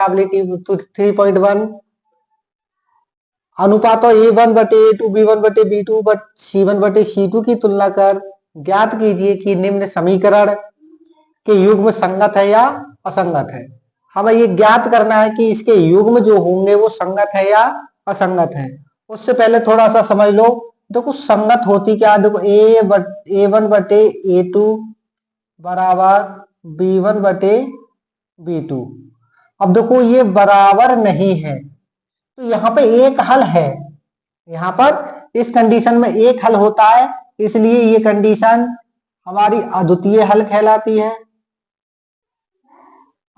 3.1 अनुपातों A1/A2 B1/B2 but C1/C2 की तुलना कर ज्ञात कीजिए कि निम्न समीकरण के युग्म संगत है या असंगत है। हमें ये ज्ञात करना है कि इसके युग्म जो होंगे वो संगत है या असंगत है। उससे पहले थोड़ा सा समझ लो। देखो संगत होती क्या, देखो A1/A2 बराबर B1/B2। अब देखो ये बराबर नहीं है तो यहाँ पे एक हल है, यहाँ पर इस कंडीशन में एक हल होता है, इसलिए ये कंडीशन हमारी अद्वितीय हल कहलाती है,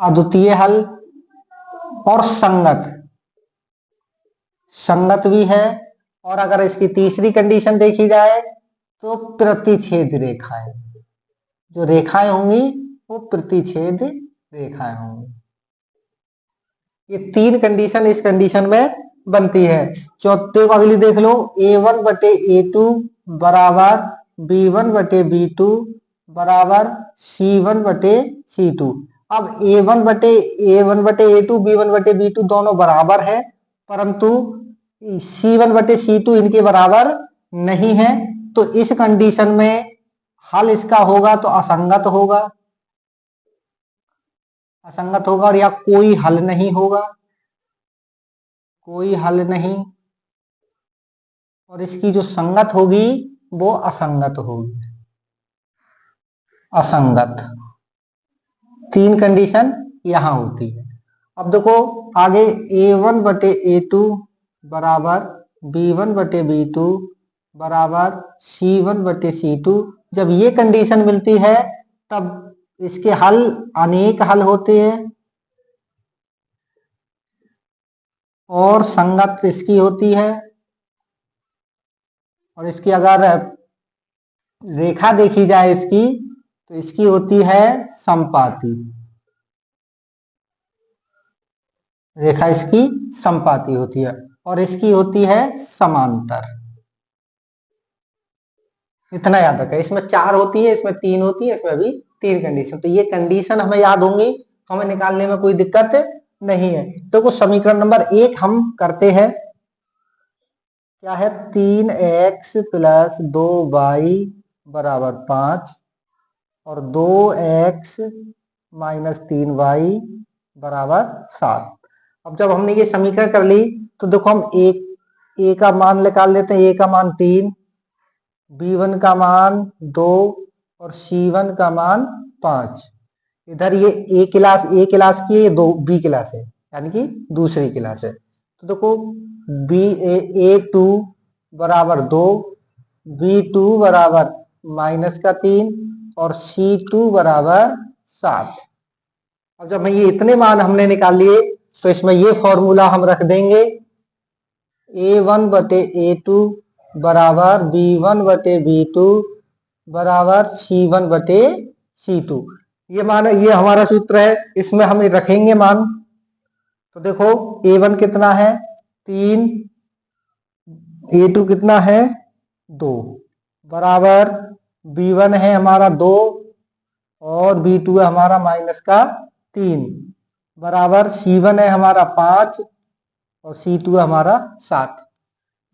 अद्वितीय हल। और संगत भी है। और अगर इसकी तीसरी कंडीशन देखी जाए तो प्रतिच्छेद रेखाएं, जो रेखाएं होंगी वो प्रतिच्छेद रेखाएं होंगी। ये तीन कंडीशन इस कंडीशन में बनती है। चौथे को अगली देख लो, A1/A2 बराबर B1/B2 बराबर C1/C2। अब A1/A2 B1/B2 दोनों बराबर है, परंतु C1/C2 इनके बराबर नहीं है, तो इस कंडीशन में हल इसका होगा तो असंगत होगा, असंगत होगा। और या कोई हल नहीं होगा, कोई हल नहीं। और इसकी जो संगत होगी वो असंगत होगी, असंगत। तीन कंडीशन यहां होती है। अब देखो आगे A1/A2 बराबर B1/B2 बराबर C1/C2। जब ये कंडीशन मिलती है तब इसके हल अनेक हल होते हैं और संगत इसकी होती है। और इसकी अगर रेखा देखी जाए इसकी तो इसकी होती है समपाती, रेखा इसकी समपाती होती है। और इसकी होती है समांतर। इतना याद रखें, इसमें 4 होती है, इसमें 3 होती है, इसमें भी 3 कंडीशन। तो ये कंडीशन हमें याद होंगी, हमें निकालने में कोई दिक्कत नहीं है। तो कुछ समीकरण नंबर 1 हम करते हैं। क्या है, 3x + 2y बराबर 5 और 2x - 3y बराबर 7। अब जब हमने ये समीकरण कर ली तो देखो हम a का मान निकाल लेते हैं। a का मान 3, b1 का मान 2 और c1 का मान 5। इधर ये a क्लास की है, ये b क्लास है, यानी कि दूसरी क्लास है। तो देखो A2 बराबर 2, B2 बराबर -3 और C2 बराबर 7। अब जब ये इतने मान हमने निकाल लिए तो इसमें ये फॉर्मूला हम रख देंगे, A1/A2 बराबर B1/B2 बराबर C1/C2। ये मान, ये हमारा सूत्र है, इसमें हम रखेंगे मान। तो देखो A1 कितना है 3, A2 कितना है 2 बराबर B1 है हमारा 2 और B2 है हमारा -3 बराबर C1 है हमारा 5 और C2 है हमारा 7।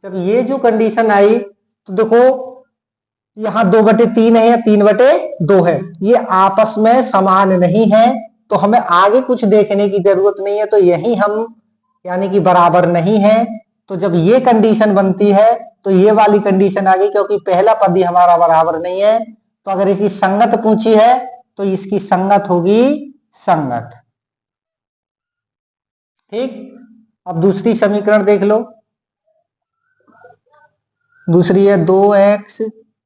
जब ये जो कंडीशन आई तो देखो यहाँ 2/3 है या 3/2 है, ये आपस में समान नहीं है, तो हमें आगे कुछ देखने की जरूरत नहीं है। तो यही हम, यानी कि बराबर नहीं है। तो जब ये कंडीशन बनती है तो ये वाली कंडीशन आ गई, क्योंकि पहला पद ही हमारा बराबर नहीं है। तो अगर इसकी संगत पूछी है तो इसकी संगत होगी संगत। ठीक। अब दूसरी समीकरण देख लो। दूसरी है 2x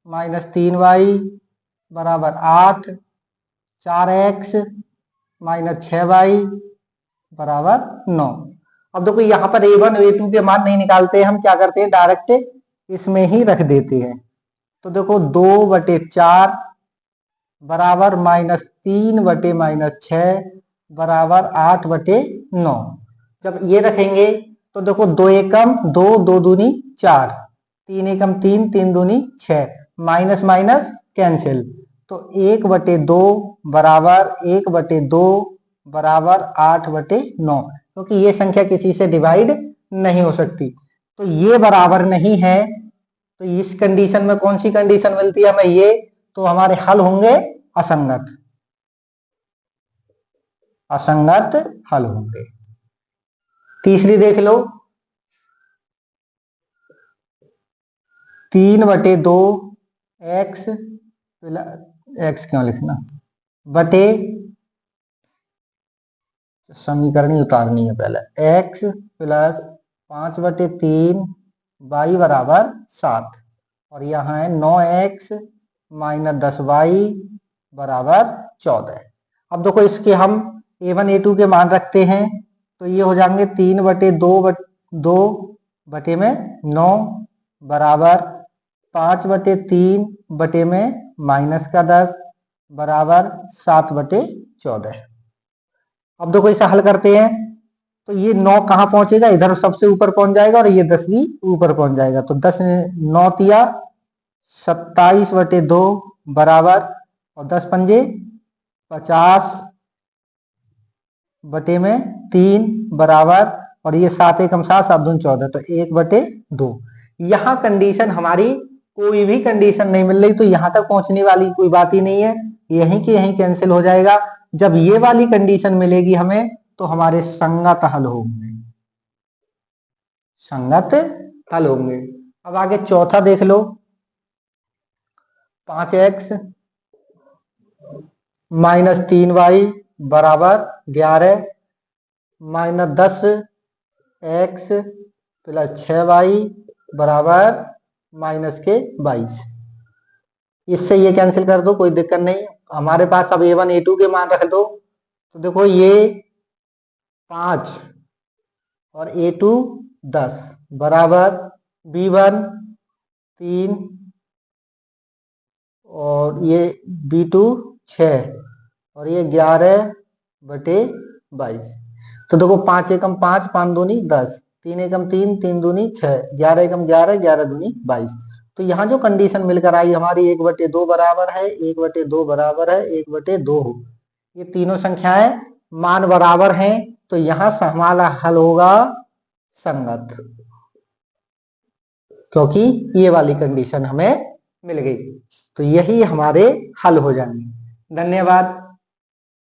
- 3y बराबर 8, 4x - 6y बराबर 9। अब देखो यहाँ पर A1 A2 के मान नहीं निकालते, हम क्या करते हैं डायरेक्ट इसमें ही रख देते हैं। तो देखो 2/4 बराबर -3/-6 बराबर 8/9। जब ये रखेंगे तो देखो 2 एकम 2, 2 दूनी 4, 3 एकम 3, 3 दूनी 6, माइनस माइनस कैंसिल। तो 1/2 बराबर 1/2 बराबर 8/9, क्योंकि ये संख्या किसी से डिवाइड नहीं हो सकती। तो ये बराबर नहीं है, तो इस कंडीशन में कौन सी कंडीशन मिलती है हमें, ये, तो हमारे हल होंगे असंगत, असंगत हल होंगे। तीसरी देख लो, 3/2 एक्स, एक्स क्यों लिखना, बटे, समीकरण उतारनी है पहले, x प्लस 5/3 y बराबर 7, और यहाँ है 9x माइनस 10y बराबर 14। अब देखो इसके हम a1 a2 के मान रखते हैं, तो ये हो जाएंगे 3/2 बटे में 9 बराबर 5/3 बटे में -10 बराबर 7/14। अब देखो इसे हल करते हैं, तो ये 9 कहाँ पहुंचेगा, इधर सबसे ऊपर पहुंच जाएगा, और ये 10 भी ऊपर पहुंच जाएगा। तो 10 9 तिया 27/2 बराबर, और 10 पंजे 50/3 बराबर, और ये 7 एकम 7 7 दूनी 14, तो 1/2। यहाँ कंडीशन हमारी कोई भी कंडीशन नहीं मिल रही, तो यहाँ तक पहुंचने वाली कोई बात ही नहीं है, यहीं के यहीं कैंसिल हो जाएगा। जब ये वाली कंडीशन मिलेगी हमें, तो हमारे संगत हल होंगे, संगत हल होंगे। अब आगे चौथा देख लो, 5x माइनस 3y बराबर 11 माइनस 10x प्लस 6y बराबर -22। इससे ये कैंसिल कर दो, कोई दिक्कत नहीं। हमारे पास अब a1 a2 के मान रख दो, तो देखो ये 5 और a2 10 बराबर b1 3 और ये b2 6 और ये 11/22। तो देखो 5 एकम 5 5 दूनी 10, 3 एकम 3 3 दूनी 6, 11 एकम 11 11 दूनी 22। तो यहाँ जो कंडीशन मिलकर आई हमारी 1/2 बराबर है, 1/2 बराबर है, 1/2, ये तीनों संख्याएं मान बराबर हैं, तो यहाँ से हमारा हल होगा संगत, क्योंकि ये वाली कंडीशन हमें मिल गई। तो यही हमारे हल हो जाएंगे। धन्यवाद।